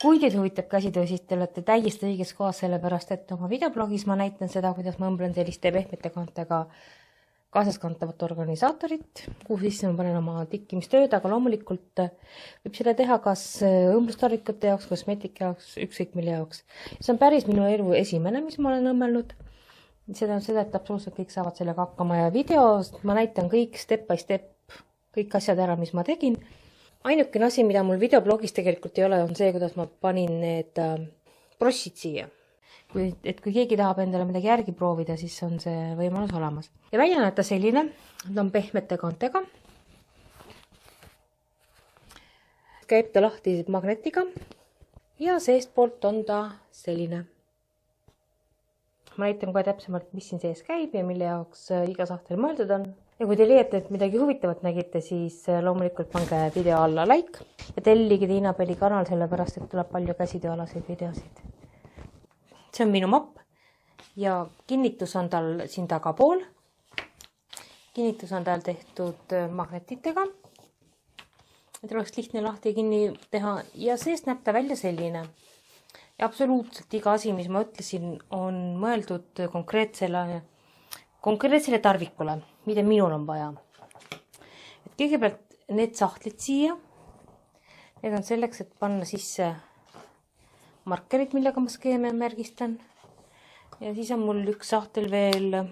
Kui teid huvitab käsitöö, siis te olete täiesti õiges kohas, sellepärast et oma videoblogis ma näitan seda, kuidas ma õmblen selliste pehmete kantega kaasaskantavat organisaatorit, kuhu sisse ma panen oma tikkimistööd, aga loomulikult võib seda teha kas õmblustarvikute jaoks, kosmeetika jaoks, ükskõik mille jaoks. See on päris minu elu esimene, mis ma olen õmmelnud. Seda on seda, et absoluutselt kõik saavad sellega hakkama ja videos ma näitan kõik step by step, kõik asjad ära, mis ma tegin. Ainukene asi, mida mul videoblogis tegelikult ei ole, on see, kuidas ma panin need brossid siia. Kui keegi tahab endale midagi järgi proovida, siis on see võimalus olemas. Ja välja näeta selline, ta on pehmete kantega. Käib ta lahti magnetiga ja seest poolt on ta selline. Ma näitan kohe täpsemalt, mis siin sees käib ja mille jaoks iga sahtel mõeldud on. Ja kui te leiate, et midagi huvitavat nägite, siis loomulikult pange video alla like ja tellige Tiina Peli kanal, sellepärast et tuleb palju käsitööalaseid videosid. See on minu mapp ja kinnitus on tal siin tagapool. Kinnitus on tal tehtud magnetitega, et oleks lihtne lahti ja kinni teha ja seest näeb ta välja selline. Ja absoluutselt iga asi, mis ma ütlesin, on mõeldud konkreetsele tarvikule, mida minul on vaja. Et kõigepealt need sahtlid siia, need on selleks, et panna sisse markerid, millega ma skeeme märgistan. Ja siis on mul üks sahtel veel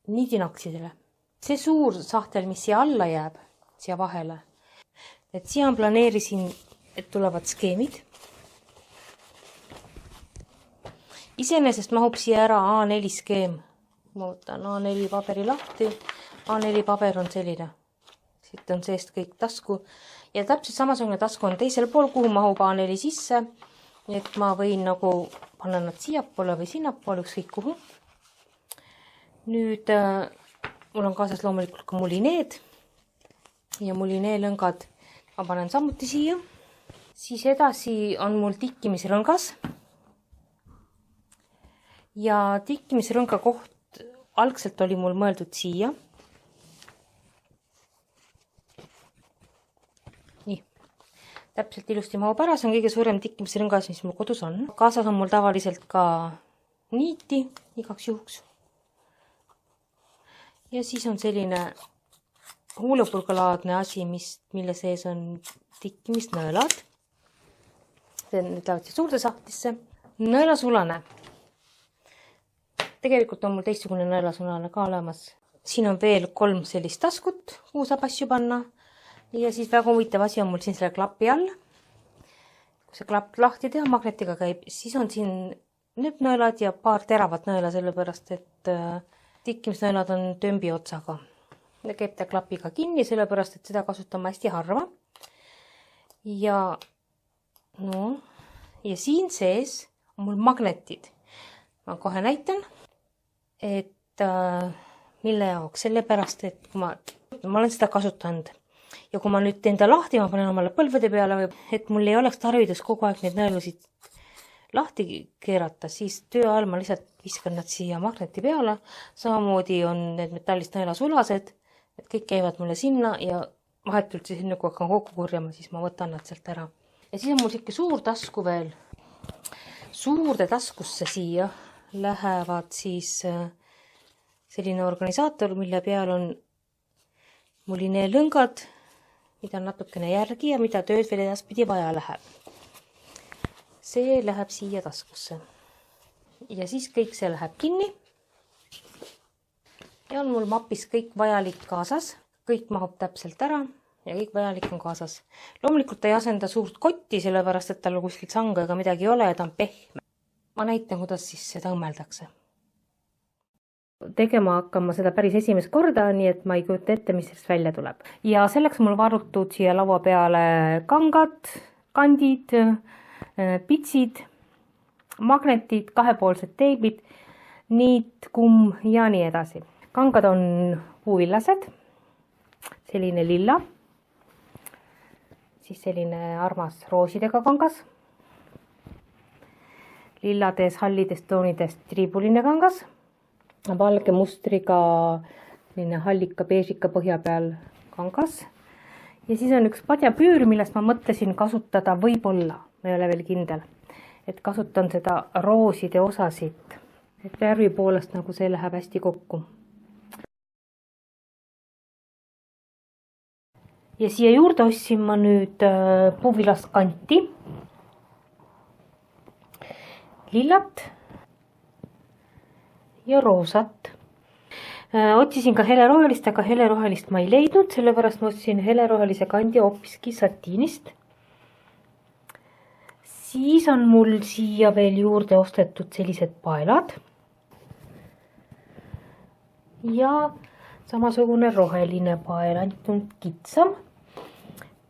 niidinaksidele. See suur sahtel, mis siia alla jääb, siia vahele, et siia planeerisin, et tulevad skeemid. Iseenesest mahub siia ära A4 skeem. Ma võtan A4 paberi lahti. A4 paber on selline. Siit on seest kõik tasku. Ja täpselt samasugune tasku on teisel pool, kuhu mahub A4 sisse. Et ma võin nagu panna nad siiapoole või sinnapoole, ükskõik kuhu. Nüüd mul on kaasas loomulikult ka mulineed. Ja mulinee lõngad ma panen samuti siia. Siis edasi on mul tikkimisrõngas. Ja tikkimisrõnga koht algselt oli mul mõeldud siia. Nii, täpselt ilusti mahub ära, see on kõige suurem tikkimisrõngas, mis mul kodus on. Kaasas on mul tavaliselt ka niiti igaks juhuks. Ja siis on selline huulepulgalaadne asi, mille sees on tikkimisnõelad. Need lähevad siia suurde sahtlisse. Nõelasulane. Tegelikult on mul teistsugune nõelasulane ka olemas. Siin on veel 3 sellist taskut, kuhu saab asju panna. Ja siis väga huvitav asi on mul siin selle klapi all. Kui see klapp lahti teha, magnetiga käib, siis on siin nööpnõelad ja paar teravat nõela, sellepärast et tikkimisnõelad on tömbi otsaga. Ja käib ta klapiga kinni, sellepärast et seda kasutama hästi harva. Ja siin sees on mul magnetid. Ma kohe näitan, et mille jaoks, sellepärast, et kui ma olen seda kasutanud ja kui ma nüüd teen ta lahti, ma panen omale põlvede peale, et mul ei oleks tarvidus kogu aeg neid nõelusid lahti keerata, siis töö ajal ma lihtsalt viskan nad siia magneti peale. Samamoodi on need metallist nõelasulased, et kõik käivad mulle sinna ja vahetult siis enne kui hakkan kokku korjama, siis ma võtan nad sealt ära. Ja siis on mul siuke suur tasku veel. Suurde taskusse siia lähevad siis selline organisaator, mille peal on mulinee lõngad, mida on natukene järgi ja mida tööd veel edaspidi vaja läheb. See läheb siia taskusse. Ja siis kõik see läheb kinni. Ja on mul mapis kõik vajalik kaasas. Kõik mahub täpselt ära ja kõik vajalik on kaasas. Loomulikult ei asenda suurt kotti, sellepärast et tal kuskilt sanga ega midagi ei ole ja ta on pehme. Ma näitan, kuidas siis seda õmmeldakse. Tegema hakkan ma seda päris esimest korda, nii et ma ei kujuta ette, mis sellest välja tuleb. Ja selleks mul varutud siia laua peale kangad, kandid, pitsid, magnetid, kahepoolsed teebid, niit, kumm ja nii edasi. Kangad on puuvillased, selline lilla, siis selline armas roosidega kangas. Lillades, hallidest toonidest triibuline kangas, valge mustriga hallika beežika põhja peal kangas ja siis on üks padjapüür, millest ma mõtlesin kasutada, võib-olla, ma ei ole veel kindel, et kasutan seda rooside osasid, et värvi poolest nagu see läheb hästi kokku. Ja siia juurde ostsin ma nüüd puuvilast kanti, lillat ja roosat. Otsisin ka helerohelist, aga helerohelist ma ei leidnud, sellepärast ma ostsin helerohelise kandi hoopiski satiinist. Siis on mul siia veel juurde ostetud sellised paelad ja samasugune roheline pael, ainult kitsam.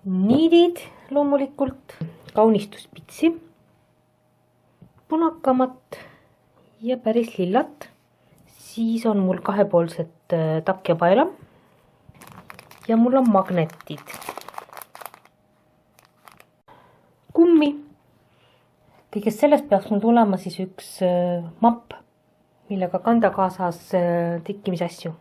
Niidid loomulikult, kaunistuspitsi, punakamat ja päris lillat. Siis on mul kahepoolsed takjapaela ja mul on magnetid. Kummi. Kõigest sellest peaks mul tulema siis üks mapp, millega kanda kaasas tikkimisasju.